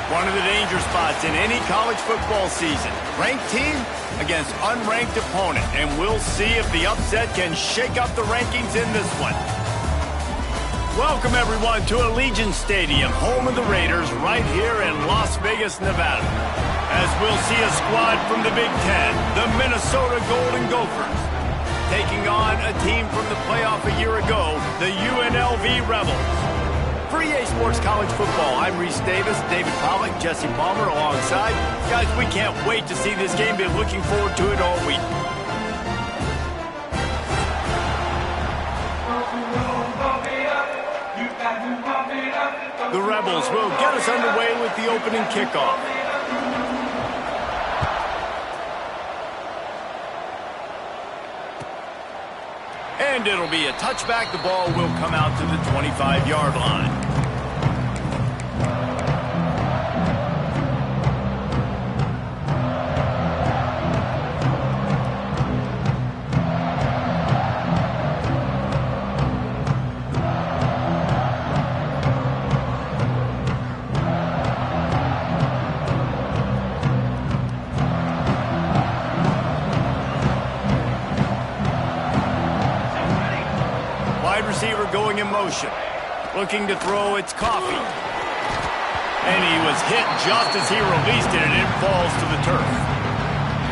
One of the danger spots in any college football season. Ranked team against unranked opponent. And we'll see if the upset can shake up the rankings in this one. Welcome, everyone, to Allegiant Stadium, home of the Raiders, right here in Las Vegas, Nevada. As we'll see a squad from the Big Ten, the Minnesota Golden Gophers, taking on a team from the playoff a year ago, the UNLV Rebels. For EA Sports College Football, I'm Reese Davis, David Pollack, Jesse Palmer alongside. Guys, we can't wait to see this game. Been looking forward to it all week. The Rebels will get us underway with the opening kickoff. And it'll be a touchback. The ball will come out to the 25-yard line. Receiver going in motion. Looking to throw, it's Coffee. And he was hit just as he released it, and it falls to the turf.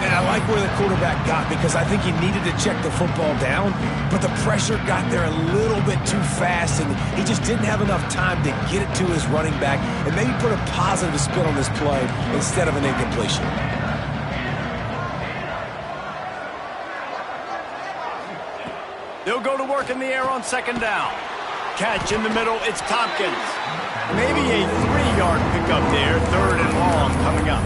And I like where the quarterback got because I think he needed to check the football down, but the pressure got there a little bit too fast, and he just didn't have enough time to get it to his running back and maybe put a positive spin on this play instead of an incompletion. They'll go to work in the air on second down. Catch in the middle, it's Tompkins. Maybe a 3-yard pickup there, third and long coming up.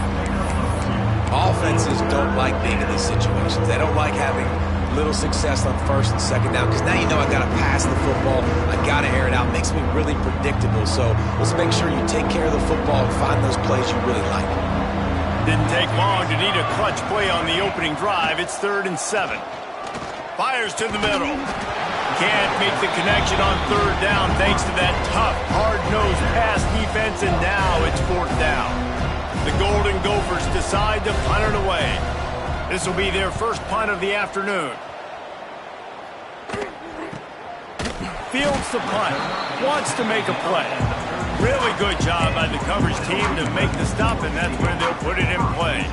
Offenses don't like being in these situations. They don't like having little success on first and second down because now you know I got to pass the football. I got to air it out. It makes me really predictable. So let's make sure you take care of the football and find those plays you really like. Didn't take long to need a clutch play on the opening drive. It's 3rd and 7. Fires to the middle. Can't make the connection on 3rd down thanks to that tough, hard-nosed pass defense, and now it's 4th down. The Golden Gophers decide to punt it away. This will be their first punt of the afternoon. Fields the punt. Wants to make a play. Really good job by the coverage team to make the stop, and that's where they'll put it in play.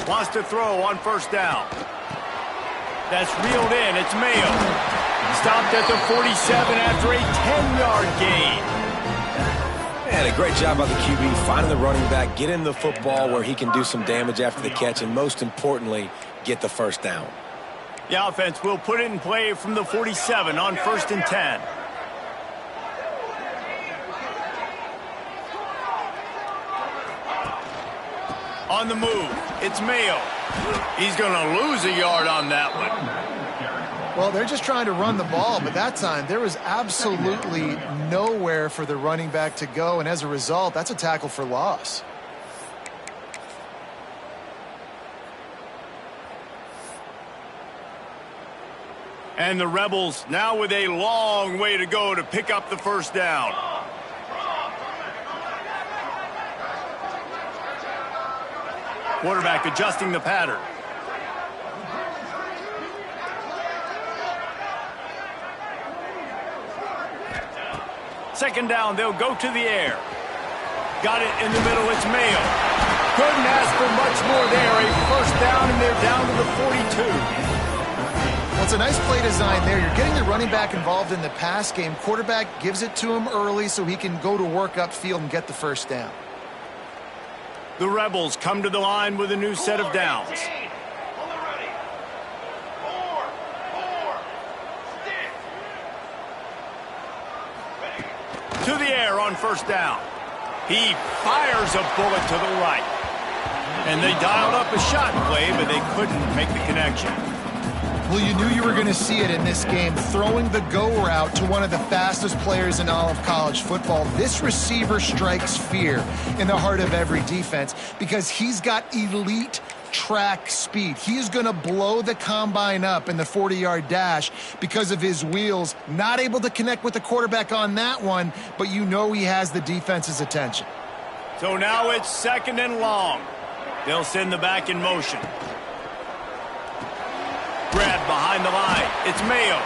Wants to throw on 1st down. That's reeled in. It's Mayo. Stopped at the 47 after a 10-yard gain. And a great job by the QB finding the running back, getting the football where he can do some damage after the catch, and most importantly, get the 1st down. The offense will put it in play from the 47 on 1st and 10. On the move, it's Mayo. He's going to lose a yard on that one. Well, they're just trying to run the ball, but that time there was absolutely nowhere for the running back to go, and as a result, that's a tackle for loss. And the Rebels now with a long way to go to pick up the 1st down. Quarterback adjusting the pattern. Second down, they'll go to the air. Got it in the middle, it's Mayo. Couldn't ask for much more there. A 1st down, and they're down to the 42. Well, it's a nice play design there. You're getting the running back involved in the pass game. Quarterback gives it to him early so he can go to work upfield and get the 1st down. The Rebels come to the line with a new set of downs. To the air on 1st down. He fires a bullet to the right. And they dialed up a shot play, but they couldn't make the connection. Well, you knew you were going to see it in this game, throwing the go route to one of the fastest players in all of college football. This receiver strikes fear in the heart of every defense because he's got elite track speed. He's going to blow the combine up in the 40-yard dash because of his wheels. Not able to connect with the quarterback on that one, but you know he has the defense's attention. So now it's 2nd and long. They'll send the back in motion. Grab behind the line. It's Mayo.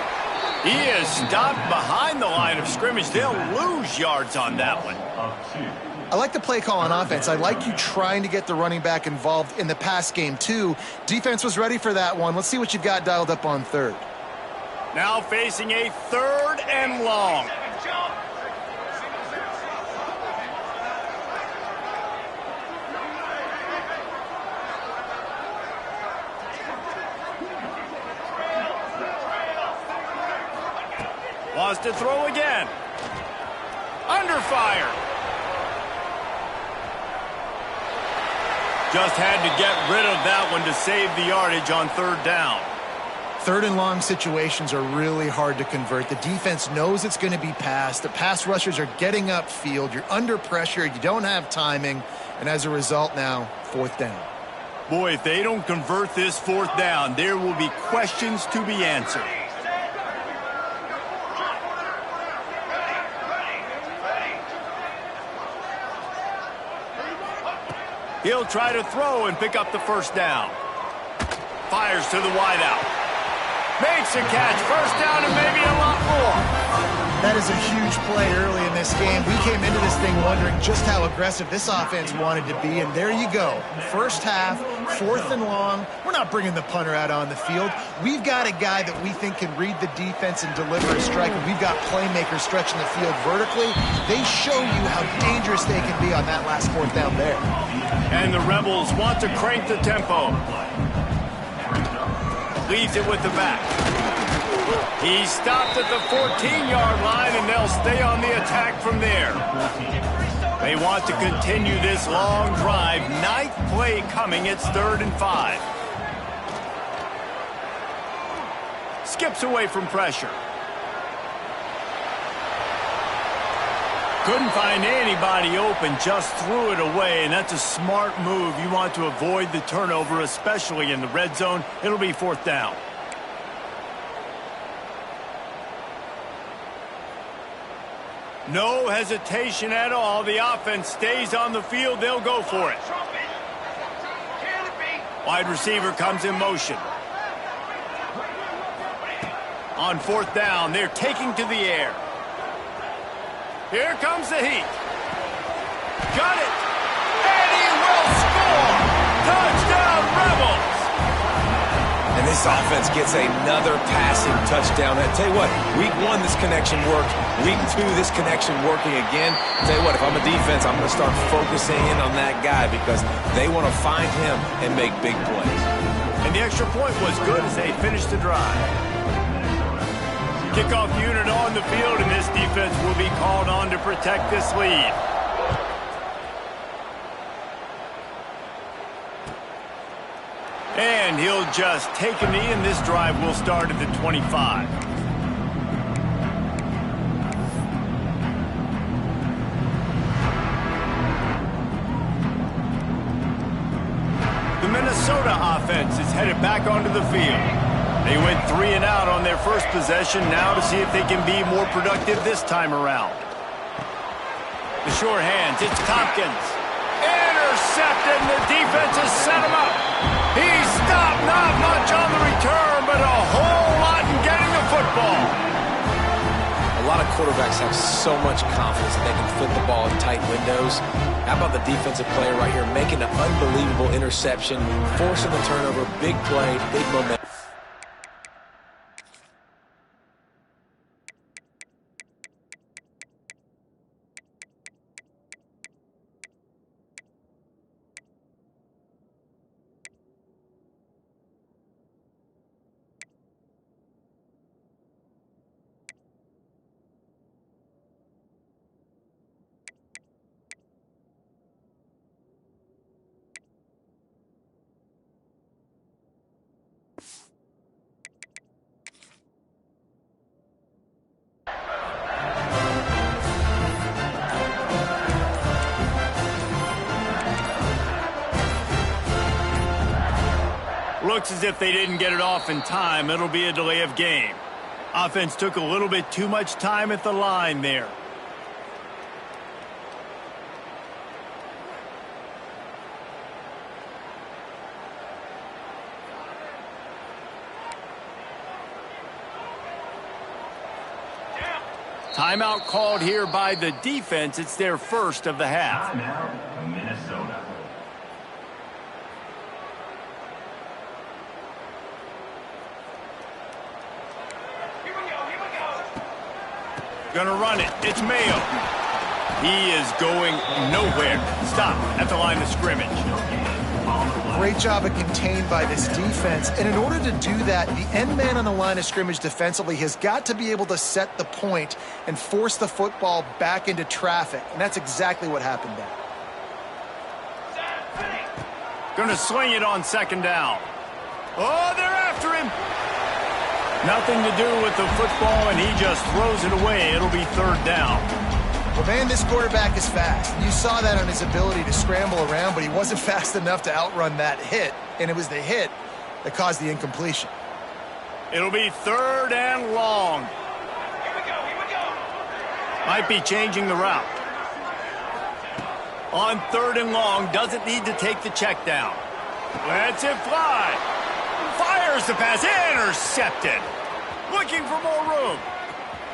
He is stopped behind the line of scrimmage. They'll lose yards on that one. I like the play call on offense. I like you trying to get the running back involved in the pass game, too. Defense was ready for that one. Let's see what you've got dialed up on 3rd. Now facing a 3rd and long. Wants to throw again. Under fire. Just had to get rid of that one to save the yardage on 3rd down. 3rd and long situations are really hard to convert. The defense knows it's going to be passed. The pass rushers are getting upfield. You're under pressure. You don't have timing. And as a result now, 4th down. Boy, if they don't convert this 4th down, there will be questions to be answered. He'll try to throw and pick up the 1st down. Fires to the wideout. Makes a catch. 1st down and maybe a lot more. That is a huge play early in this game. We came into this thing wondering just how aggressive this offense wanted to be, and there you go. 1st half, 4th and long. We're not bringing the punter out on the field. We've got a guy that we think can read the defense and deliver a strike, and we've got playmakers stretching the field vertically. They show you how dangerous they can be on that last 4th down there. And the Rebels want to crank the tempo. Leads it with the back. He stopped at the 14-yard line, and they'll stay on the attack from there. They want to continue this long drive. 9th play coming. It's 3rd and 5. Skips away from pressure. Couldn't find anybody open, just threw it away, and that's a smart move. You want to avoid the turnover, especially in the red zone. It'll be 4th down. No hesitation at all. The offense stays on the field. They'll go for it. Wide receiver comes in motion. On 4th down, they're taking to the air. Here comes the heat. Got it. And he will score. Touchdown, Rebels. And this offense gets another passing touchdown. I tell you what, week 1, this connection worked. Week 2, this connection working again. I tell you what, if I'm a defense, I'm going to start focusing in on that guy because they want to find him and make big plays. And the extra point was good as they finished the drive. Kickoff unit on the field, and this defense will be called on to protect this lead. And he'll just take a knee, and this drive will start at the 25. The Minnesota offense is headed back onto the field. They went 3 and out on their first possession, now to see if they can be more productive this time around. The short hands, it's Tompkins. Intercepted, and the defense has set him up. He stopped, not much on the return, but a whole lot in getting the football. A lot of quarterbacks have so much confidence that they can fit the ball in tight windows. How about the defensive player right here making an unbelievable interception, forcing the turnover, big play, big momentum. Looks as if they didn't get it off in time. It'll be a delay of game. Offense took a little bit too much time at the line there. Timeout called here by the defense. It's their first of the half. Timeout, Minnesota. Gonna run it. It's Mayo. He is going nowhere. Stop at the line of scrimmage. Great job of contained by this defense. And in order to do that, the end man on the line of scrimmage defensively has got to be able to set the point and force the football back into traffic. And that's exactly what happened there. Gonna sling it on second down. Oh, they're after him. Nothing to do with the football, and he just throws it away. It'll be third down. Well, man, this quarterback is fast. You saw that on his ability to scramble around, but he wasn't fast enough to outrun that hit, and it was the hit that caused the incompletion. It'll be third and long. Here we go. Might be changing the route. On third and long, doesn't need to take the check down. Lets it fly. Fires the pass, intercepted. Looking for more room.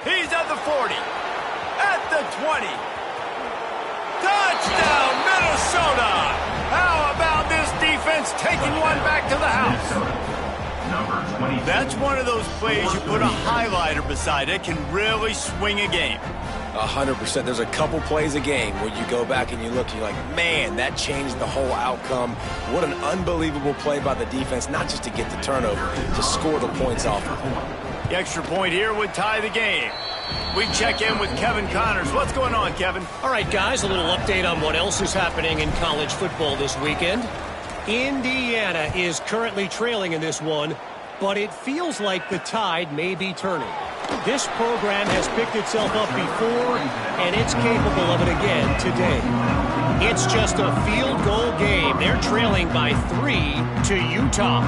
He's at the 40, at the 20. Touchdown, Minnesota! How about this defense taking one back to the house? Number 20. That's one of those plays you put a highlighter beside it, can really swing a game. 100%. There's a couple plays a game where you go back and you look and you're like, man, that changed the whole outcome. What an unbelievable play by the defense, not just to get the turnover, to score the points off of it. The extra point here would tie the game. We check in with Kevin Connors. What's going on, Kevin? All right, guys, a little update on what else is happening in college football this weekend. Indiana is currently trailing in this one, but it feels like the tide may be turning. This program has picked itself up before, and it's capable of it again today. It's just a field goal game. They're trailing by 3 to Utah.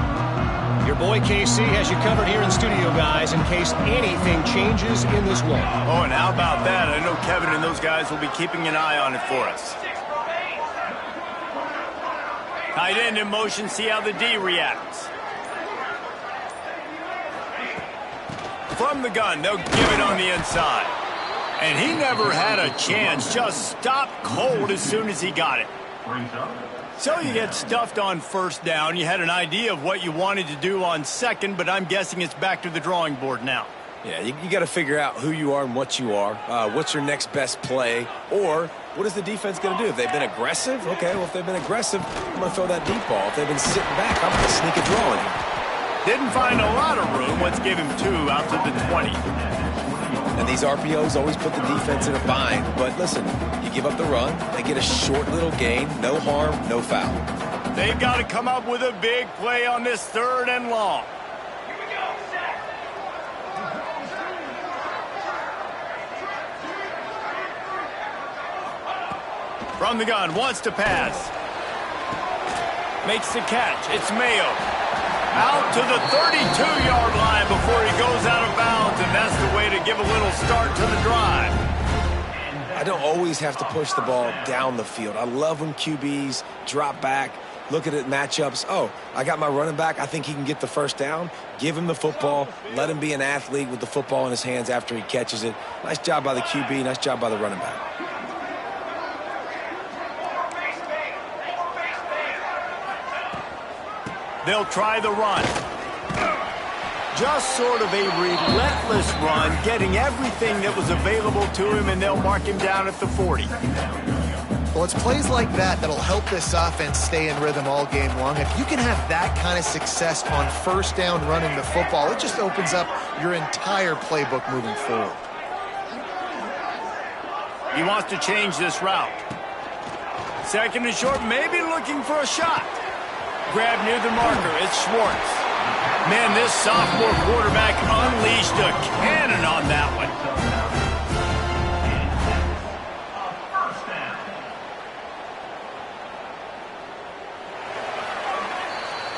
Your boy KC has you covered here in studio, guys, in case anything changes in this one. Oh, and how about that? I know Kevin and those guys will be keeping an eye on it for us. Tight end in motion, see how the D reacts. From the gun, they'll give it on the inside. And he never had a chance, just stopped cold as soon as he got it. So you get stuffed on first down. You had an idea of what you wanted to do on second, but I'm guessing it's back to the drawing board now. Yeah, you got to figure out who you are and what you are. What's your next best play? Or what is the defense going to do? If they've been aggressive, okay, well, if they've been aggressive, I'm going to throw that deep ball. If they've been sitting back, I'm going to sneak a draw in here. Didn't find a lot of room. Let's give him 2 out to the 20. And these RPOs always put the defense in a bind. But listen, you give up the run, they get a short little gain, no harm, no foul. They've got to come up with a big play on this third and long. Here we go, set. From the gun, wants to pass. Makes the catch. It's Mayo. Out to the 32-yard line before he goes out of bounds, and that's the way to give a little start to the drive. I don't always have to push the ball down the field. I love when QBs drop back, look at it, matchups. Oh, I got my running back. I think he can get the first down. Give him the football. Let him be an athlete with the football in his hands after he catches it. Nice job by the QB. Nice job by the running back. They'll try the run. Just sort of a relentless run, getting everything that was available to him, and they'll mark him down at the 40. Well, it's plays like that that'll help this offense stay in rhythm all game long. If you can have that kind of success on first down running the football, it just opens up your entire playbook moving forward. He wants to change this route. Second and short, maybe looking for a shot. Grab near the marker. It's Schwartz. Man, this sophomore quarterback unleashed a cannon on that one.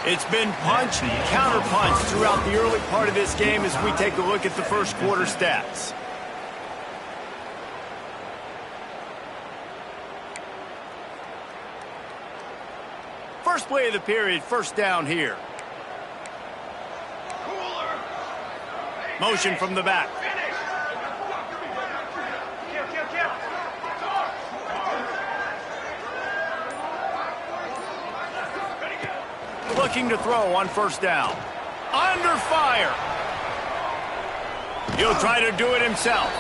It's been punch, counter-punch throughout the early part of this game as we take a look at the first quarter stats. First play of the period, first down here. Motion from the back. Looking to throw on first down. Under fire. He'll try to do it himself.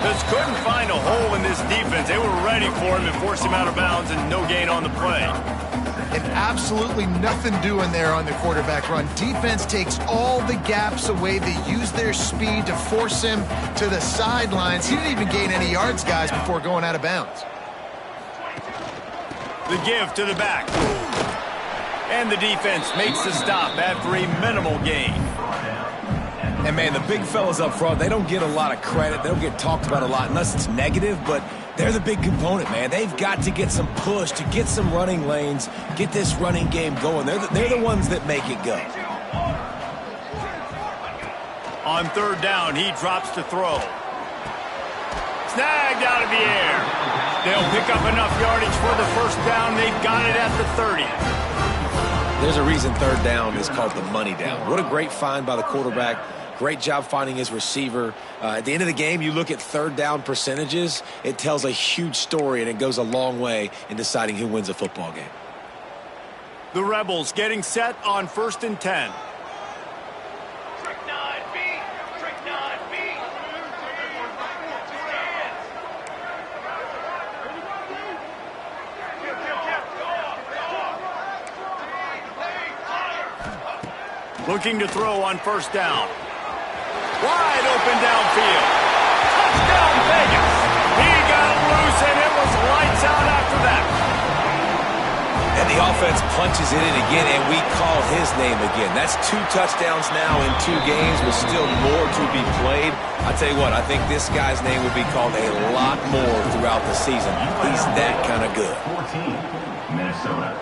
Just couldn't find a hole in this defense. They were ready for him and forced him out of bounds, and no gain on the play. And absolutely nothing doing there on the quarterback run. Defense takes all the gaps away. They use their speed to force him to the sidelines. He didn't even gain any yards, guys, before going out of bounds. The give to the back. And the defense makes the stop after a minimal gain. And, man, the big fellas up front, they don't get a lot of credit. They don't get talked about a lot unless it's negative, but they're the big component, man. They've got to get some push, to get some running lanes, get this running game going. They're the ones that make it go. On third down, he drops to throw. Snagged out of the air. They'll pick up enough yardage for the first down. They've got it at the 30. There's a reason third down is called the money down. What a great find by the quarterback. Great job finding his receiver. At the end of the game, you look at third down percentages. It tells a huge story, and it goes a long way in deciding who wins a football game. The Rebels getting set on 1st and 10. Looking to throw on first down. Wide open downfield. Touchdown Vegas. He got loose and it was lights out after that. And the offense punches it in again, and we call his name again. That's 2 touchdowns now in 2 games with still more to be played. I tell you what, I think this guy's name would be called a lot more throughout the season. He's that kind of good. 14, Minnesota,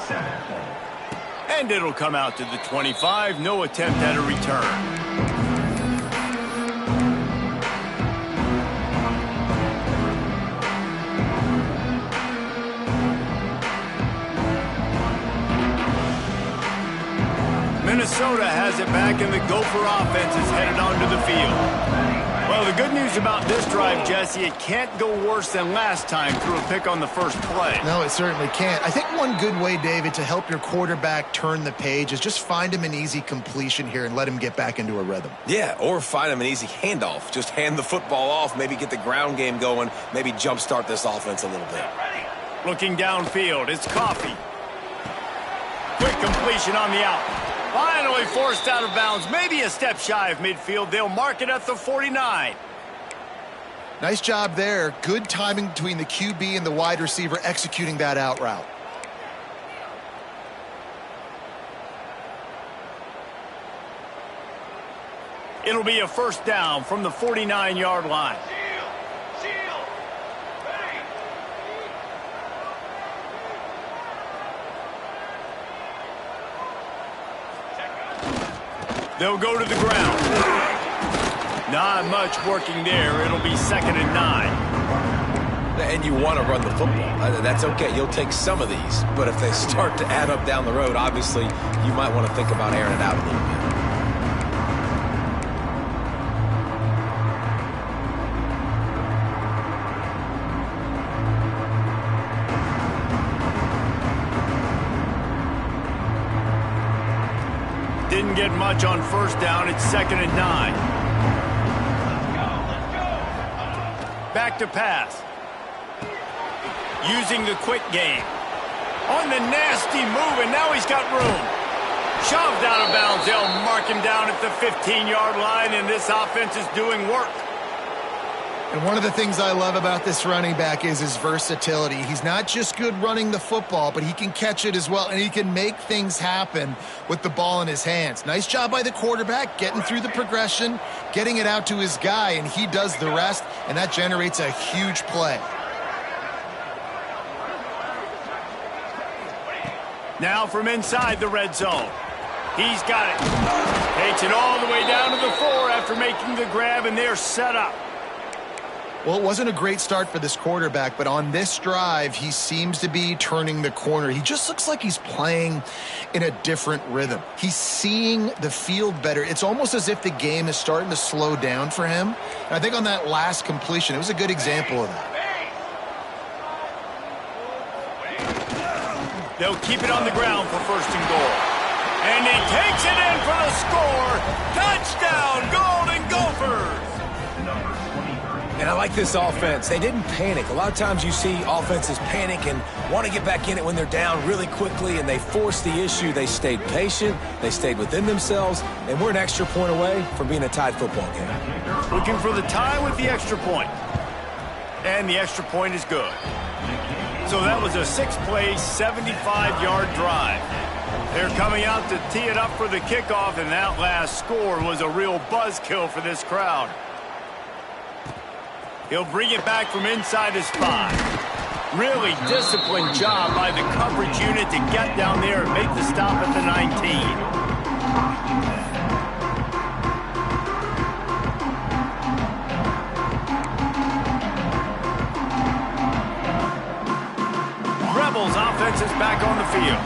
7. And it'll come out to the 25. No attempt at a return. Minnesota has it back, and the Gopher offense is headed onto the field. Well, the good news about this drive, Jesse, it can't go worse than last time through a pick on the first play. No, it certainly can't. I think one good way, David, to help your quarterback turn the page is just find him an easy completion here and let him get back into a rhythm. Yeah, or find him an easy handoff. Just hand the football off, maybe get the ground game going, maybe jumpstart this offense a little bit. Looking downfield, it's Coffee. Quick completion on the out. Finally forced out of bounds, maybe a step shy of midfield. They'll mark it at the 49. Nice job there. Good timing between the QB and the wide receiver executing that out route. It'll be a first down from the 49-yard line. They'll go to the ground. Not much working there. It'll be 2nd and 9. And you want to run the football. That's okay. You'll take some of these. But if they start to add up down the road, obviously, you might want to think about airing it out a little bit. Didn't get much on first down. It's 2nd and 9. Back to pass. Using the quick game. On the nasty move, and now he's got room. Shoved out of bounds. They'll mark him down at the 15-yard line, and this offense is doing work. And one of the things I love about this running back is his versatility. He's not just good running the football, but he can catch it as well, and he can make things happen with the ball in his hands. Nice job by the quarterback, getting through the progression, getting it out to his guy, and he does the rest, and that generates a huge play. Now from inside the red zone. He's got it. Takes it all the way down to the 4 after making the grab, and they're set up. Well, it wasn't a great start for this quarterback, but on this drive, he seems to be turning the corner. He just looks like he's playing in a different rhythm. He's seeing the field better. It's almost as if the game is starting to slow down for him. And I think on that last completion, it was a good example of that. They'll keep it on the ground for 1st and goal. And he takes it in for the score. Touchdown, Golden Gophers! And I like this offense. They didn't panic. A lot of times you see offenses panic and want to get back in it when they're down really quickly, and they force the issue. They stayed patient. They stayed within themselves, and we're an extra point away from being a tied football game. Looking for the tie with the extra point. And the extra point is good. So that was a 6-play, 75-yard drive. They're coming out to tee it up for the kickoff, and that last score was a real buzzkill for this crowd. He'll bring it back from inside his 5. Really disciplined job by the coverage unit to get down there and make the stop at the 19. Rebels offense is back on the field.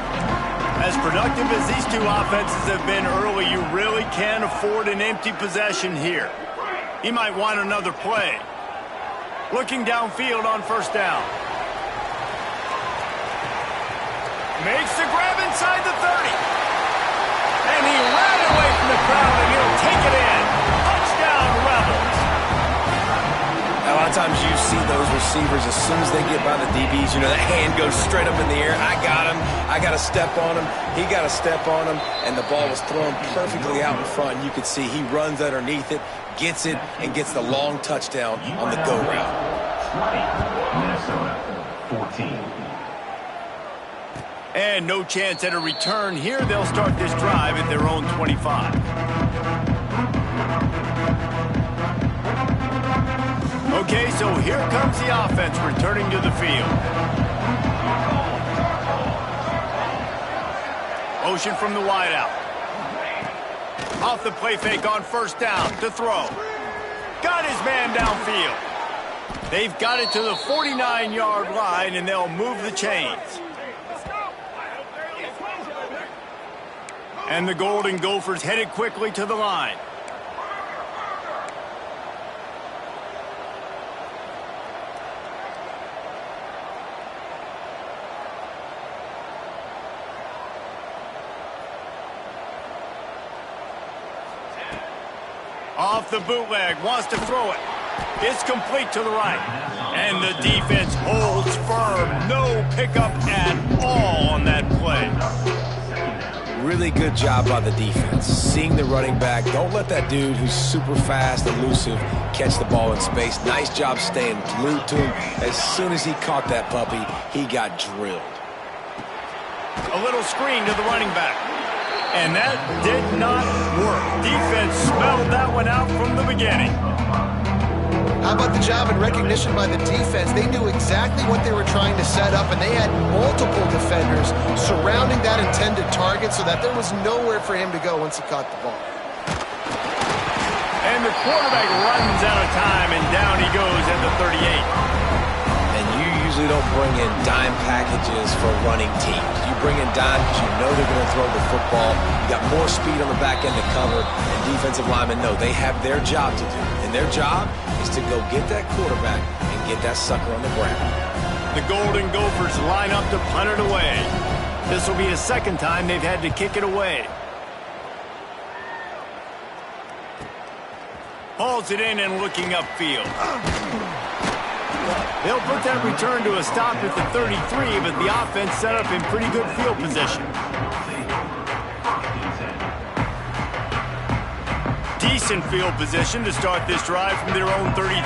As productive as these two offenses have been early, you really can't afford an empty possession here. He might want another play. Looking downfield on 1st down. Makes the grab inside the 30. And he ran away from the crowd, and he'll take it in. Touchdown, Rebels. A lot of times you see those receivers, as soon as they get by the DBs, you know, that hand goes straight up in the air. I got him. I got to step on him. He got to step on him. And the ball was thrown perfectly out in front. And you could see he runs underneath it, gets it, and gets the long touchdown on the go route. 20, Minnesota, 14. And no chance at a return here. They'll start this drive at their own 25. Okay, so here comes the offense returning to the field. Motion from the wideout. Off the play fake on 1st down to throw. Got his man downfield. They've got it to the 49-yard line, and they'll move the chains. And the Golden Gophers headed quickly to the line. Off the bootleg, wants to throw it. It's complete to the right. And the defense holds firm. No pickup at all on that play. Really good job by the defense. Seeing the running back. Don't let that dude who's super fast, elusive, catch the ball in space. Nice job staying glued to him. As soon as he caught that puppy, he got drilled. A little screen to the running back. And that did not work. Defense smelled that one out from the beginning. How about the job and recognition by the defense? They knew exactly what they were trying to set up, and they had multiple defenders surrounding that intended target so that there was nowhere for him to go once he caught the ball. And the quarterback runs out of time, and down he goes at the 38. And you usually don't bring in dime packages for running teams. You bring in dime because you know they're going to throw the football. You got more speed on the back end to cover, and defensive linemen know they have their job to do. And their job is to go get that quarterback and get that sucker on the ground. The Golden Gophers line up to punt it away. This will be the 2nd time they've had to kick it away. Hauls it in and looking upfield. They'll put that return to a stop at the 33, but the offense set up in pretty good field position. Decent field position to start this drive from their own 33.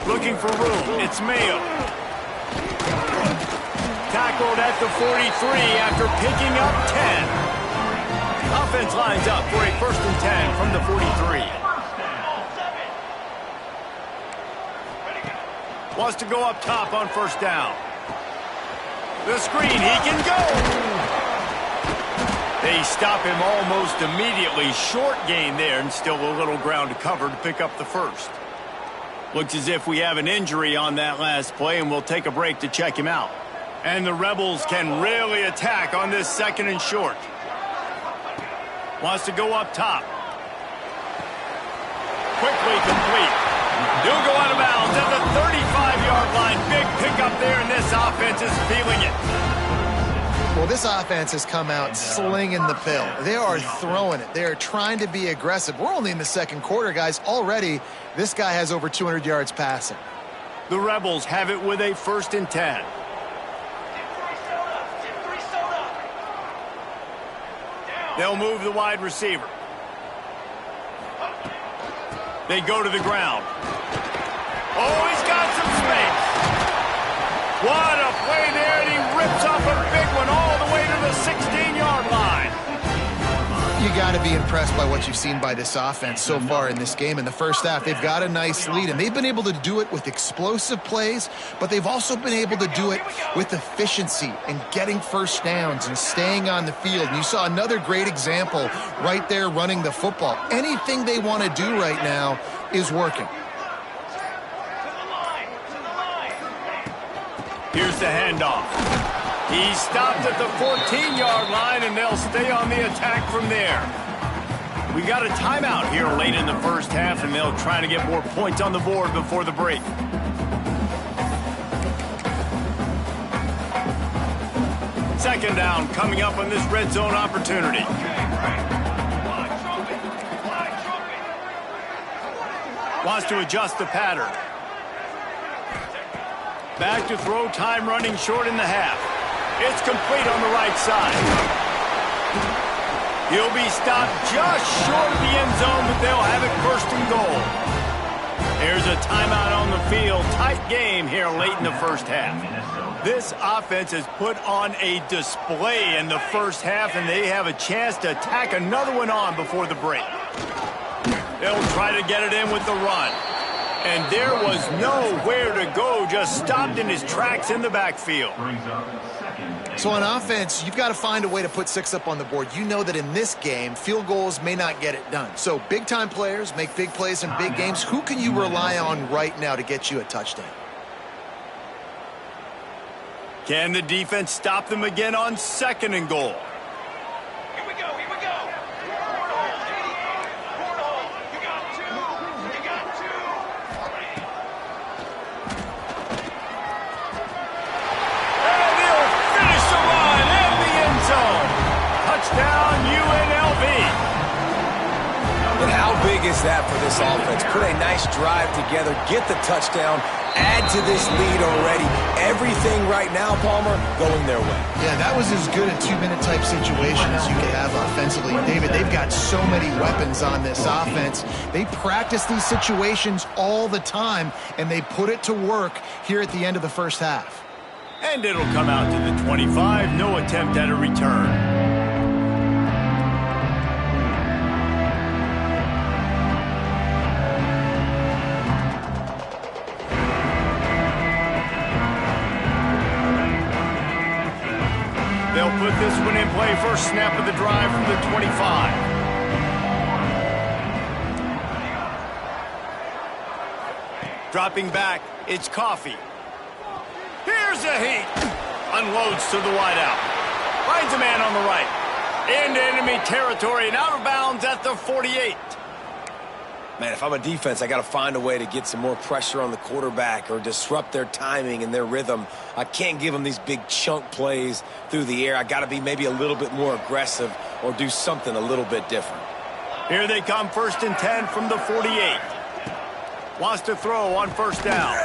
Looking for room. It's Mayo. Tackled at the 43 after picking up 10. defense lines up for a 1st and 10 from the 43. Wants to go up top on 1st down. The screen, he can go! They stop him almost immediately. Short gain there, and still a little ground to cover to pick up the 1st. Looks as if we have an injury on that last play, and we'll take a break to check him out. And the Rebels can really attack on this 2nd and short. Wants to go up top. Quickly complete. He'll go out of bounds at the 35-yard line. Big pickup there, and this offense is feeling it. Well, this offense has come out slinging the pill. They are throwing it. They are trying to be aggressive. We're only in the 2nd quarter, guys. Already, this guy has over 200 yards passing. The Rebels have it with a 1st and 10. They'll move the wide receiver. They go to the ground. Oh, he's got some space. What a play there, and he rips off a big one all the way to the 16-yard line. You got to be impressed by what you've seen by this offense so far in this game. In the 1st half, they've got a nice lead, and they've been able to do it with explosive plays, but they've also been able to do it with efficiency and getting 1st downs and staying on the field. And you saw another great example right there running the football. Anything they want to do right now is working. Here's the handoff. He stopped at the 14-yard line, and they'll stay on the attack from there. We got a timeout here late in the 1st half, and they'll try to get more points on the board before the break. Second down coming up on this red zone opportunity. Wants to adjust the pattern. Back to throw, time running short in the half. It's complete on the right side. He'll be stopped just short of the end zone, but they'll have it 1st and goal. There's a timeout on the field. Tight game here late in the 1st half. This offense has put on a display in the 1st half, and they have a chance to tack another one on before the break. They'll try to get it in with the run. And there was nowhere to go, just stopped in his tracks in the backfield. So on offense, you've got to find a way to put 6 up on the board. You know that in this game, field goals may not get it done. So big-time players make big plays in big games. Who can you rely on right now to get you a touchdown? Can the defense stop them again on 2nd and goal? Touchdown, UNLV. And how big is that for this offense? Put a nice drive together, get the touchdown, add to this lead already. Everything right now, Palmer, going their way. Yeah, that was as good a 2-minute type situation as you could have offensively. David, they've got so many weapons on this offense. They practice these situations all the time, and they put it to work here at the end of the 1st half. And it'll come out to the 25. No attempt at a return. They'll put this one in play. 1st snap of the drive from the 25. Dropping back, it's Coffee. Here's a heat. Unloads to the wideout. Finds a man on the right. Into enemy territory and out of bounds at the 48. Man, if I'm a defense, I got to find a way to get some more pressure on the quarterback or disrupt their timing and their rhythm. I can't give them these big chunk plays through the air. I got to be maybe a little bit more aggressive or do something a little bit different. Here they come, 1st and 10 from the 48. Wants to throw on 1st down.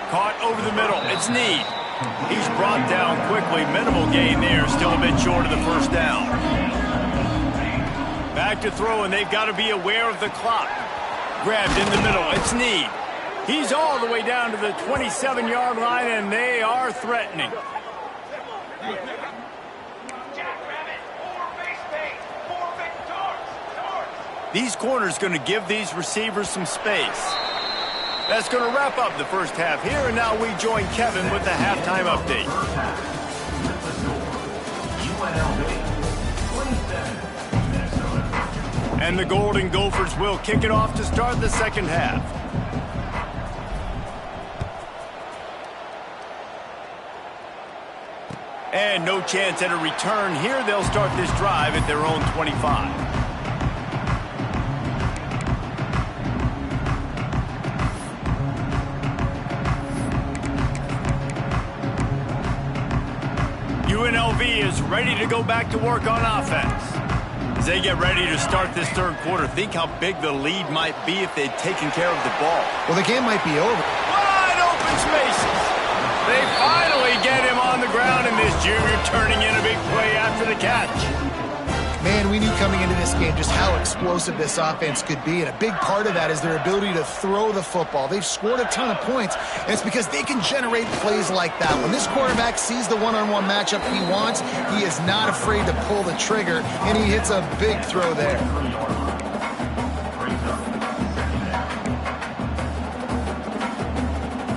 Caught over the middle. It's Need. He's brought down quickly. Minimal gain there. Still a bit short of the 1st down. Back to throw, and they've got to be aware of the clock. Grabbed in the middle. It's Need. He's all the way down to the 27-yard line, and they are threatening. These corners going to give these receivers some space. That's going to wrap up the first half here, and now we join Kevin with the halftime update. First half. With the score, UNLV 27, Minnesota. And the Golden Gophers will kick it off to start the second half. And no chance at a return here. They'll start this drive at their own 25. UNLV is ready to go back to work on offense. As they get ready to start this third quarter, think how big the lead might be if they'd taken care of the ball. Well, the game might be over. Wide open spaces. They finally get him on the ground, and this junior turning in a big play after the catch. Man, we knew coming into this game just how explosive this offense could be, and a big part of that is their ability to throw the football. They've scored a ton of points, and it's because they can generate plays like that. When this quarterback sees the one-on-one matchup he wants, he is not afraid to pull the trigger, and he hits a big throw there.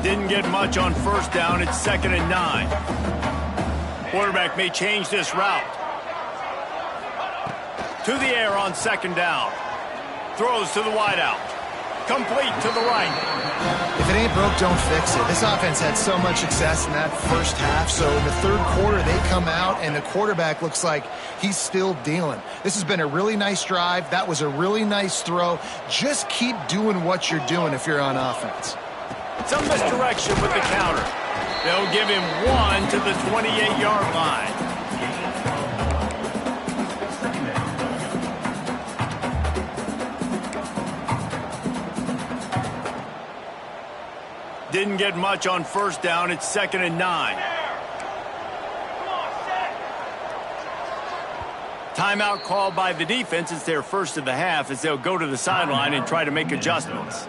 Didn't get much on first down. It's 2nd and 9. Quarterback may change this route. To the air on 2nd down. Throws to the wideout. Complete to the right. If it ain't broke, don't fix it. This offense had so much success in that first half, so in the third quarter they come out and the quarterback looks like he's still dealing. This has been a really nice drive. That was a really nice throw. Just keep doing what you're doing if you're on offense. Some misdirection with the counter. They'll give him 1 to the 28-yard line. Didn't get much on first down. It's 2nd and 9. Timeout called by the defense. It's their first of the half as they'll go to the sideline and try to make adjustments.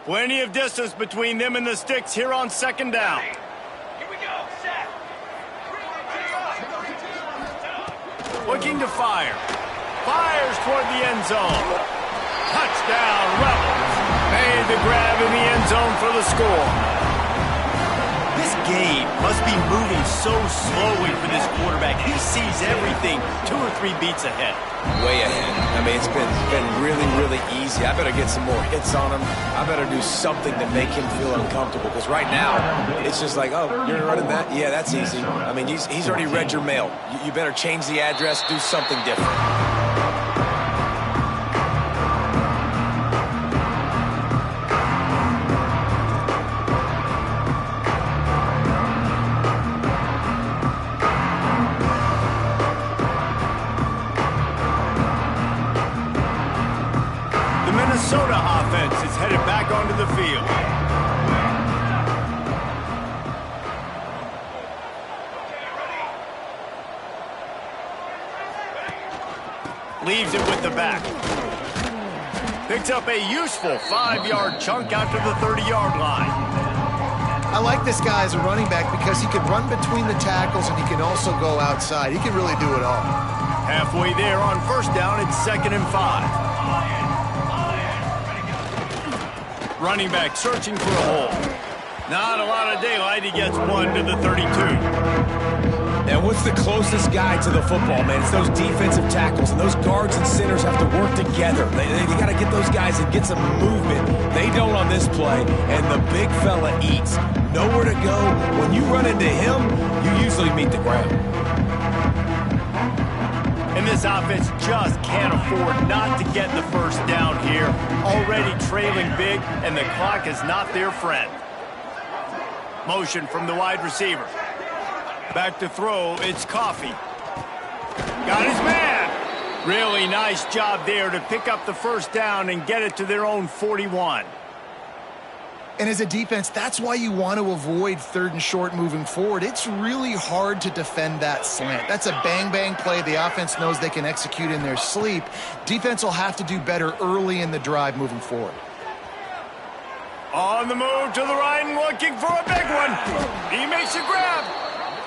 Plenty of distance between them and the sticks here on 2nd down. Here we go, set. Looking to fire. Fires toward the end zone. Touchdown, Rebels. Made the grab in the end zone for the score. This game must be moving so slowly for this quarterback. He sees everything 2 or 3 beats ahead. Way ahead. I mean, it's been really, really easy. I better get some more hits on him. I better do something to make him feel uncomfortable. Because right now, it's just like, oh, you're running that? Yeah, that's easy. I mean, he's already read your mail. You better change the address, do something different. Minnesota offense is headed back onto the field. Leaves it with the back. Picks up a useful 5-yard chunk out to the 30-yard line. I like this guy as a running back because he can run between the tackles and he can also go outside. He can really do it all. Halfway there on first down, it's 2nd and 5. Running back searching for a hole. Not a lot of daylight. He gets 1 to the 32. And what's the closest guy to the football, man? It's those defensive tackles, and those guards and centers have to work together. They got to get those guys and get some movement. They don't on this play, and the big fella eats. Nowhere to go. When you run into him, you usually meet the ground. And this offense just can't afford not to get the first down here. Already trailing big, and the clock is not their friend. Motion from the wide receiver. Back to throw, it's Coffee. Got his man. Really nice job there to pick up the first down and get it to their own 41. And as a defense, that's why you want to avoid 3rd and short moving forward. It's really hard to defend that slant. That's a bang-bang play the offense knows they can execute in their sleep. Defense will have to do better early in the drive moving forward. On the move to the right and looking for a big one. He makes a grab.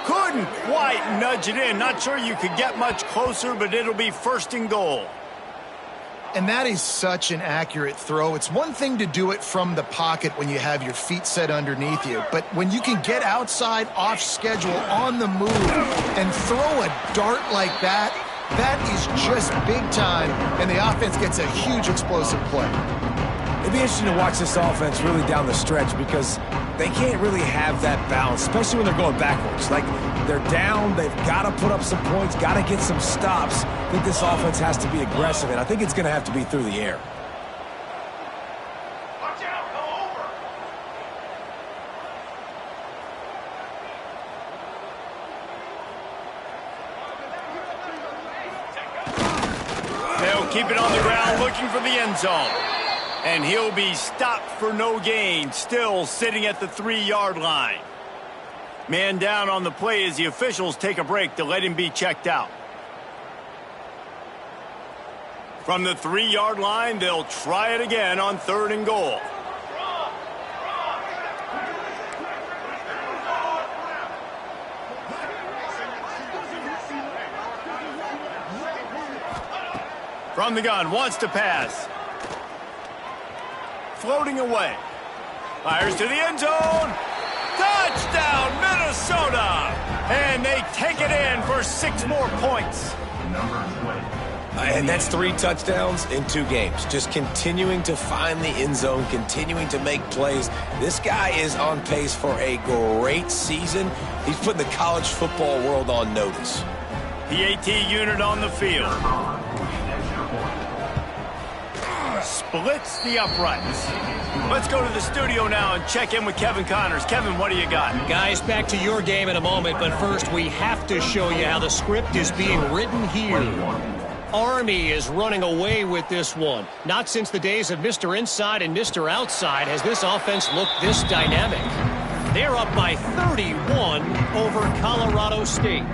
Couldn't quite nudge it in. Not sure you could get much closer, but it'll be 1st and goal. And that is such an accurate throw. It's one thing to do it from the pocket when you have your feet set underneath you, but when you can get outside, off schedule, on the move, and throw a dart like that, that is just big time, and the offense gets a huge explosive play. It'd be interesting to watch this offense really down the stretch because they can't really have that balance, especially when they're going backwards. Like, they're down, they've got to put up some points, got to get some stops. I think this offense has to be aggressive, and I think it's going to have to be through the air. Watch out, go over. They'll keep it on the ground looking for the end zone. And he'll be stopped for no gain, still sitting at the 3-yard line. Man down on the play as the officials take a break to let him be checked out. From the 3-yard line, they'll try it again on 3rd and goal. From the gun, wants to pass. Floating away. Fires to the end zone. Touchdown, Minnesota! And they take it in for 6 more points. Number 20. And that's 3 touchdowns in 2 games. Just continuing to find the end zone, continuing to make plays. This guy is on pace for a great season. He's putting the college football world on notice. The AT unit on the field. Splits the uprights. Let's go to the studio now and check in with Kevin Connors. Kevin, what do you got? Guys, back to your game in a moment, but first we have to show you how the script is being written here. Army is running away with this one. Not since the days of Mr. Inside and Mr. Outside has this offense looked this dynamic. They're up by 31 over Colorado State.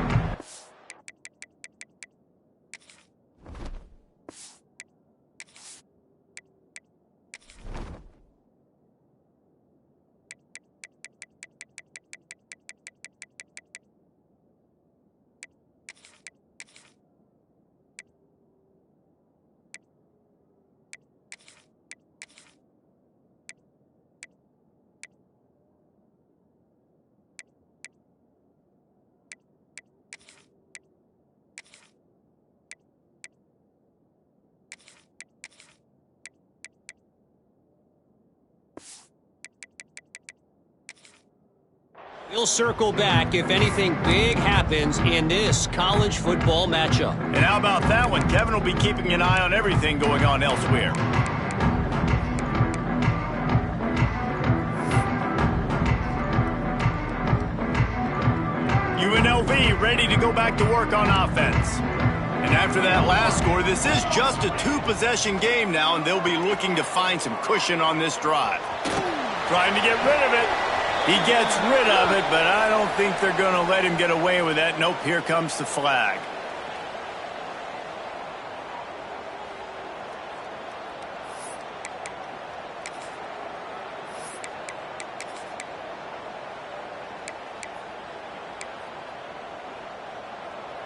We'll circle back if anything big happens in this college football matchup. And how about that one? Kevin will be keeping an eye on everything going on elsewhere. UNLV ready to go back to work on offense. And after that last score, this is just a 2-possession game now, and they'll be looking to find some cushion on this drive. Trying to get rid of it. He gets rid of it, but I don't think they're going to let him get away with that. Nope, here comes the flag.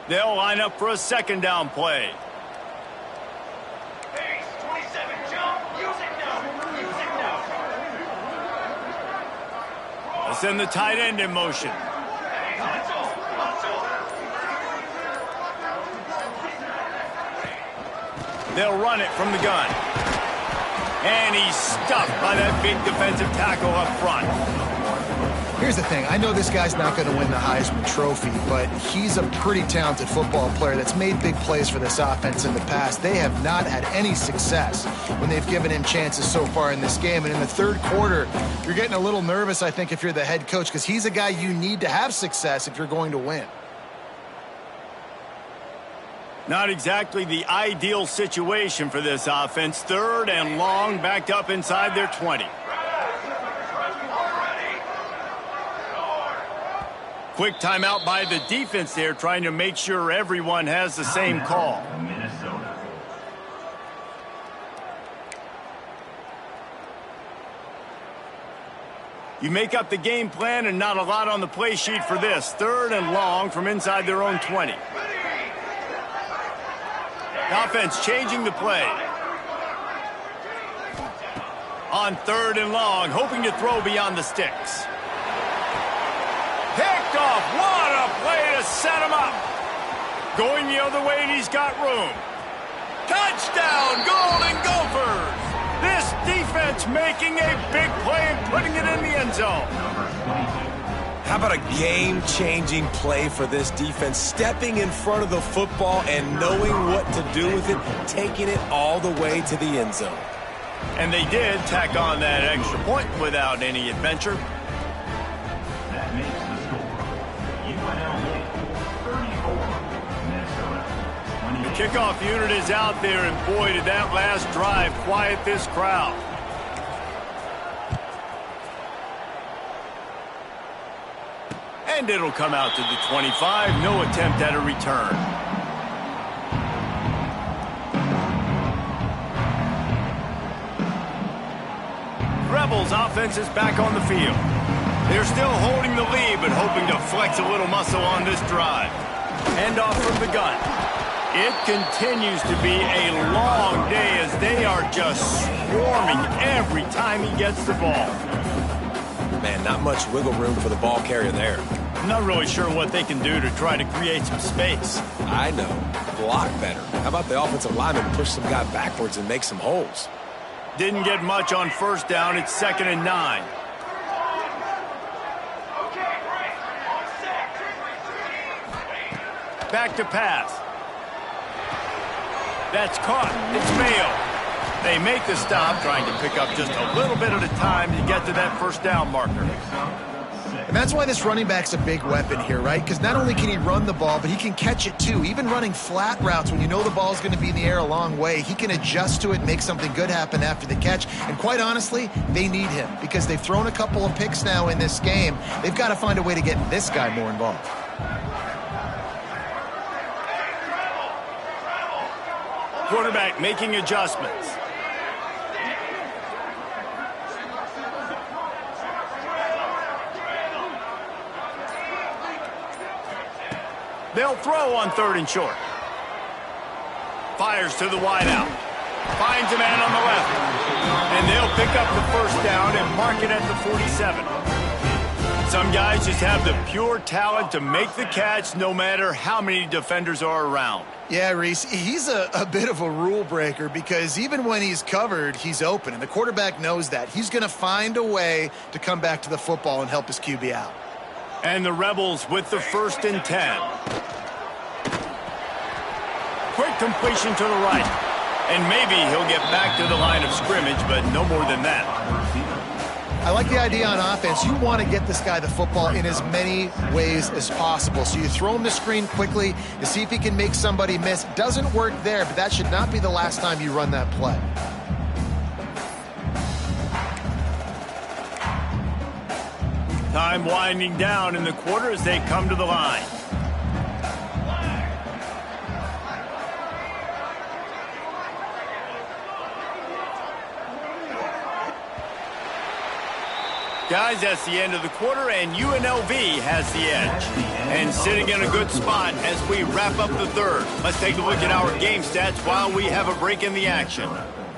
They'll line up for a 2nd down play. Base, 27, jump. Use it now. Use it now. They'll send the tight end in motion. They'll run it from the gun. And he's stuffed by that big defensive tackle up front. Here's the thing. I know this guy's not going to win the Heisman Trophy, but he's a pretty talented football player that's made big plays for this offense in the past. They have not had any success when they've given him chances so far in this game. And in the 3rd quarter, you're getting a little nervous, I think, if you're the head coach, because he's a guy you need to have success if you're going to win. Not exactly the ideal situation for this offense. 3rd and long, backed up inside their 20. Quick timeout by the defense there, trying to make sure everyone has the same call. Minnesota. You make up the game plan and not a lot on the play sheet for this. 3rd and long from inside their own 20. The offense changing the play. On 3rd and long, hoping to throw beyond the sticks. Picked off. What a play to set him up. Going the other way, and he's got room. Touchdown, Golden Gophers. This defense making a big play and putting it in the end zone. How about a game-changing play for this defense? Stepping in front of the football and knowing what to do with it, taking it all the way to the end zone. And they did tack on that extra point without any adventure. That makes the score UNLV 34, Minnesota 28. The kickoff unit is out there, and boy, did that last drive quiet this crowd. And it'll come out to the 25. No attempt at a return. Rebels offense is back on the field. They're still holding the lead, but hoping to flex a little muscle on this drive. Hand off from the gun. It continues to be a long day as they are just swarming every time he gets the ball. Man, not much wiggle room for the ball carrier there. I'm not really sure what they can do to try to create some space. I know. Block better. How about the offensive lineman push some guy backwards and make some holes? Didn't get much on 1st down. It's 2nd and 9. Back to pass. That's caught. It's Mayo. They make the stop, trying to pick up just a little bit at a time to get to that 1st down marker. And that's why this running back's a big weapon here, right? Because not only can he run the ball, but he can catch it too. Even running flat routes when you know the ball's going to be in the air a long way, he can adjust to it and make something good happen after the catch. And quite honestly, they need him because they've thrown a couple of picks now in this game. They've got to find a way to get this guy more involved. Quarterback making adjustments. They'll throw on 3rd and short. Fires to the wideout. Finds a man on the left. And they'll pick up the 1st down and mark it at the 47. Some guys just have the pure talent to make the catch no matter how many defenders are around. Yeah, Reese, he's a bit of a rule breaker because even when he's covered, he's open. And the quarterback knows that. He's going to find a way to come back to the football and help his QB out. And the Rebels with the 1st and 10. Quick completion to the right. And maybe he'll get back to the line of scrimmage, but no more than that. I like the idea on offense. You want to get this guy the football in as many ways as possible. So you throw him the screen quickly to see if he can make somebody miss. Doesn't work there, but that should not be the last time you run that play. Time winding down in the quarter as they come to the line. Guys, that's the end of the quarter, and UNLV has the edge. And sitting in a good spot as we wrap up the 3rd. Let's take a look at our game stats while we have a break in the action.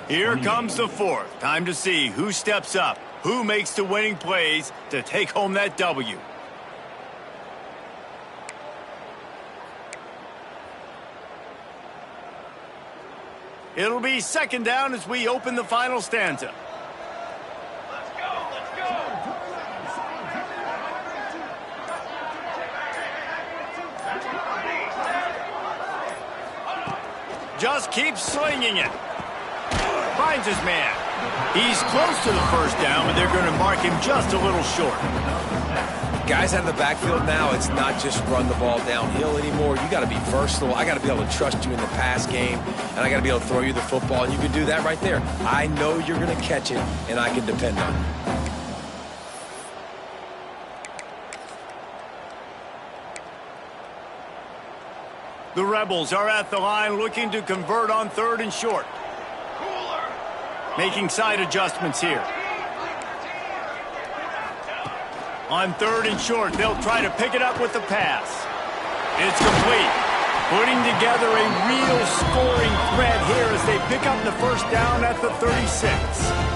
Here comes the 4th. Time to see who steps up, who makes the winning plays to take home that W. It'll be 2nd down as we open the final stanza. Just keeps slinging it. Finds his man. He's close to the 1st down, but they're going to mark him just a little short. Guys out of the backfield now, it's not just run the ball downhill anymore. You got to be versatile. I got to be able to trust you in the pass game, and I got to be able to throw you the football, and you can do that right there. I know you're going to catch it, and I can depend on it. The Rebels are at the line looking to convert on 3rd and short. Making side adjustments here. On 3rd and short, they'll try to pick it up with the pass. It's complete. Putting together a real scoring threat here as they pick up the first down at the 36.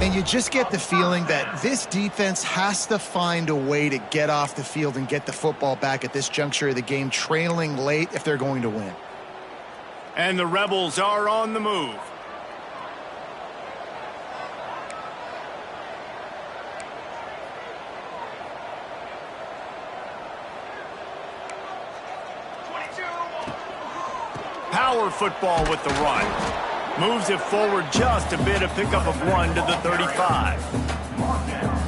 And you just get the feeling that this defense has to find a way to get off the field and get the football back at this juncture of the game, trailing late if they're going to win. And the Rebels are on the move. Power football with the run. Moves it forward just a bit, a pickup of 1 to the 35.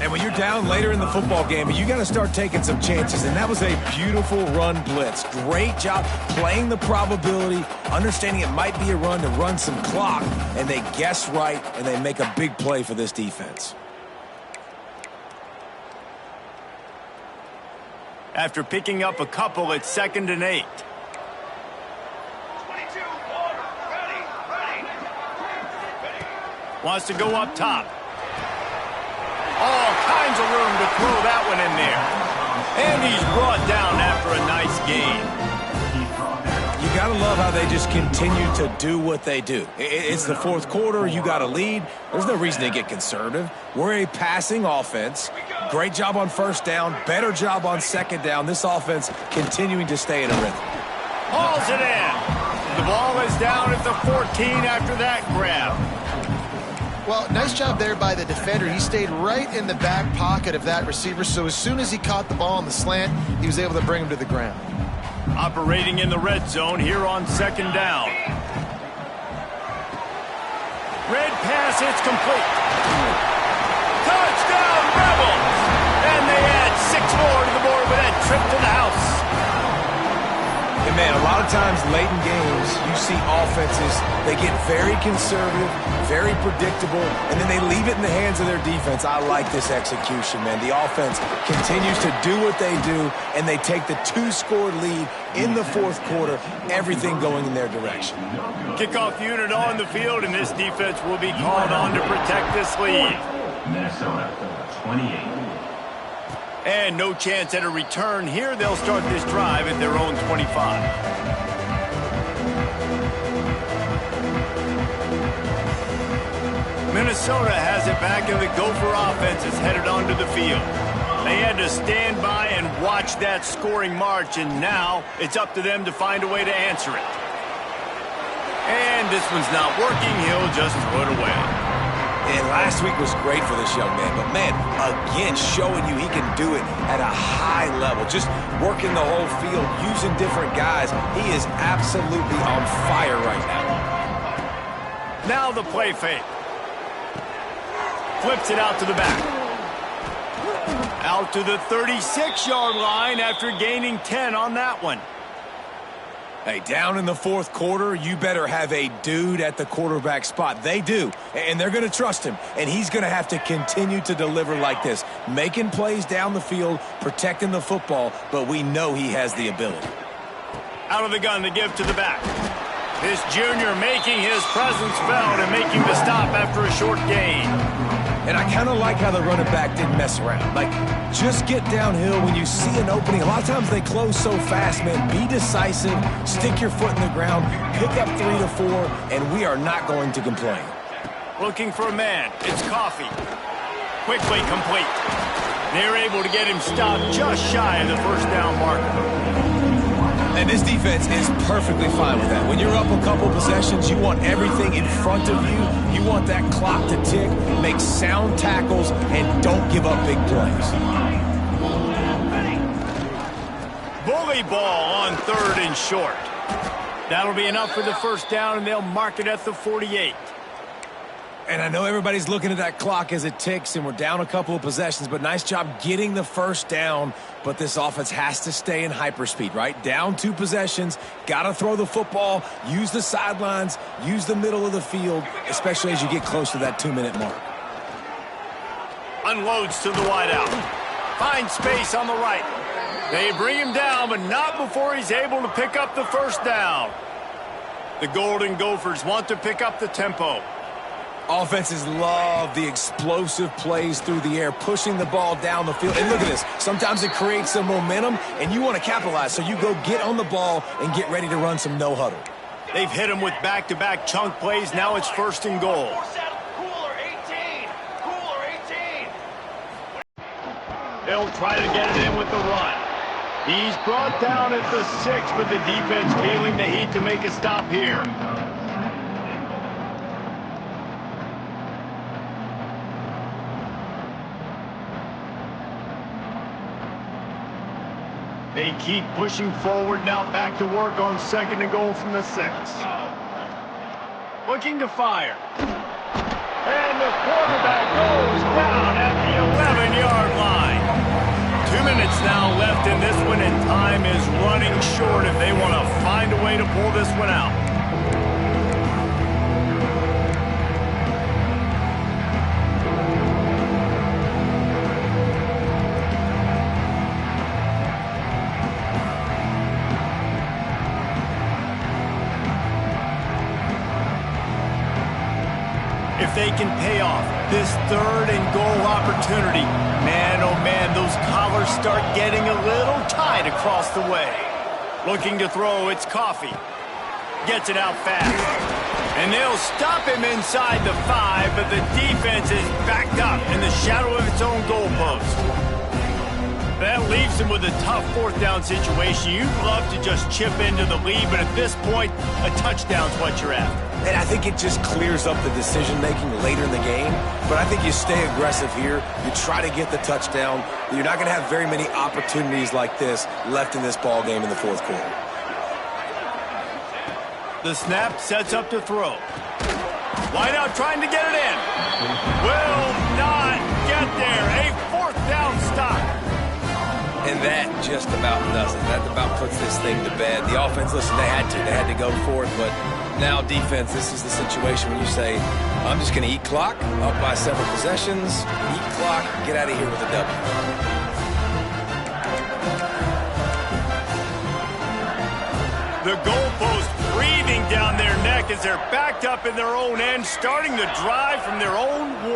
And when you're down later in the football game, you got to start taking some chances. And that was a beautiful run blitz. Great job playing the probability, understanding it might be a run to run some clock. And they guess right, and they make a big play for this defense. After picking up a couple, it's 2nd and 8. Wants to go up top. All kinds of room to throw that one in there. And he's brought down after a nice gain. You got to love how they just continue to do what they do. It's the 4th quarter. You got a lead. There's no reason to get conservative. We're a passing offense. Great job on 1st down. Better job on 2nd down. This offense continuing to stay in a rhythm. Hauls it in. The ball is down at the 14 after that grab. Well, nice job there by the defender. He stayed right in the back pocket of that receiver, so as soon as he caught the ball on the slant, he was able to bring him to the ground. Operating in the red zone here on 2nd down. Red pass, it's complete. Touchdown, Rebels! And they add 6 more to the board with that trip to the house. And man, a lot of times late in games, you see offenses, they get very conservative, very predictable, and then they leave it in the hands of their defense. I like this execution, man. The offense continues to do what they do, and they take the 2-score lead in the 4th quarter, everything going in their direction. Kickoff unit on the field, and this defense will be called on to protect this lead. Minnesota, 28. And no chance at a return here. They'll start this drive at their own 25. Minnesota has it back, and the Gopher offense is headed onto the field. They had to stand by and watch that scoring march, and now it's up to them to find a way to answer it. And this one's not working. He'll just throw it away. And last week was great for this young man. But, man, again, showing you he can do it at a high level. Just working the whole field, using different guys. He is absolutely on fire right now. Now the play fake. Flips it out to the back. Out to the 36-yard line after gaining 10 on that one. Hey, down in the 4th quarter, you better have a dude at the quarterback spot. They do, and they're going to trust him, and he's going to have to continue to deliver like this, making plays down the field, protecting the football, but we know he has the ability. Out of the gun to give to the back. This junior making his presence felt and making the stop after a short gain. And I kind of like how the running back didn't mess around. Like, just get downhill when you see an opening. A lot of times they close so fast, man. Be decisive, stick your foot in the ground, pick up 3 to 4, and we are not going to complain. Looking for a man. It's Coffee. Quickly complete. They're able to get him stopped just shy of the 1st down marker. And this defense is perfectly fine with that. When you're up a couple possessions, you want everything in front of you. You want that clock to tick, make sound tackles, and don't give up big plays. Bully ball on 3rd and short. That'll be enough for the 1st down, and they'll mark it at the 48. And I know everybody's looking at that clock as it ticks, and we're down a couple of possessions, but nice job getting the 1st down. But this offense has to stay in hyperspeed, right? Down 2 possessions, got to throw the football, use the sidelines, use the middle of the field, especially as you get close to that 2-minute mark. Unloads to the wideout. Finds space on the right. They bring him down, but not before he's able to pick up the first down. The Golden Gophers want to pick up the tempo. Offenses love the explosive plays through the air, pushing the ball down the field. And look at this. Sometimes it creates some momentum, and you want to capitalize. So you go get on the ball and get ready to run some no-huddle. They've hit him with back-to-back chunk plays. Now it's 1st and goal. They'll try to get it in with the run. He's brought down at the 6, but the defense feeling the heat to make a stop here. They keep pushing forward, now back to work on 2nd and goal from the 6. Looking to fire. And the quarterback goes down at the 11-yard line. 2 minutes now left in this one, and time is running short if they want to find a way to pull this one out. If they can pay off this 3rd and goal opportunity, man, oh man, those collars start getting a little tight across the way. Looking to throw, it's Coffee. Gets it out fast. And they'll stop him inside the 5, but the defense is backed up in the shadow of its own goalpost. That leaves him with a tough 4th down situation. You'd love to just chip into the lead, but at this point, a touchdown's what you're after. And I think it just clears up the decision-making later in the game. But I think you stay aggressive here. You try to get the touchdown. You're not going to have very many opportunities like this left in this ball game in the 4th quarter. The snap sets up to throw. Wide out trying to get it in. Will not get there. A 4th down stop. And that just about does it. That about puts this thing to bed. The offense, listen, they had to go for it, but now defense, this is the situation when you say, I'm just going to eat clock, up by several possessions, eat clock, get out of here with a W. The goalpost breathing down their neck as they're backed up in their own end, starting the drive from their own 1.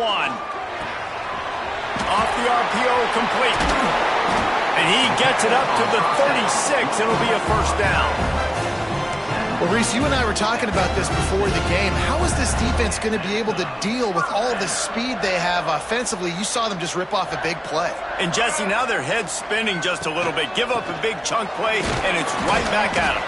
Off the RPO, complete. And he gets it up to the 36. It'll be a 1st down. Well, Reese, you and I were talking about this before the game. How is this defense going to be able to deal with all the speed they have offensively? You saw them just rip off a big play. And, Jesse, now their head's spinning just a little bit. Give up a big chunk play, and it's right back at them.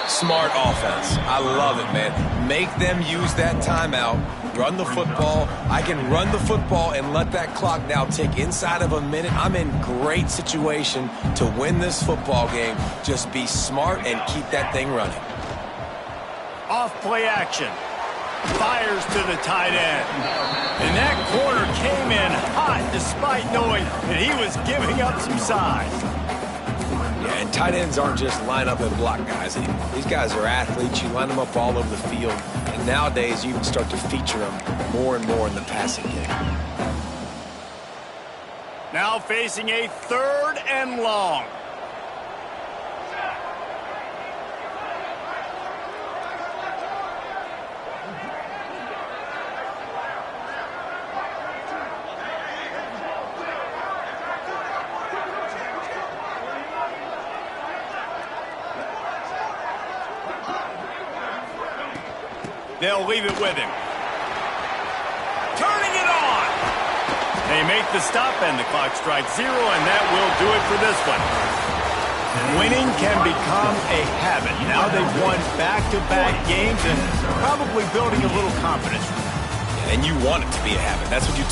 Smart offense. I love it, man. Make them use that timeout. Run the football. I can run the football and let that clock now tick inside of a minute. I'm in great situation to win this football game. Just be smart and keep that thing running. Off play action. Fires to the tight end. And that corner came in hot despite knowing that he was giving up some size. Yeah, and tight ends aren't just line up and block guys anymore. These guys are athletes. You line them up all over the field. And nowadays, you can start to feature them more and more in the passing game. Now facing a 3rd and long. They'll leave it with him. Turning it on. They make the stop, and the clock strikes 0, and that will do it for this one. Winning can become a habit. Now they've won back-to-back games and probably building a little confidence. And you want it to be a habit. That's what you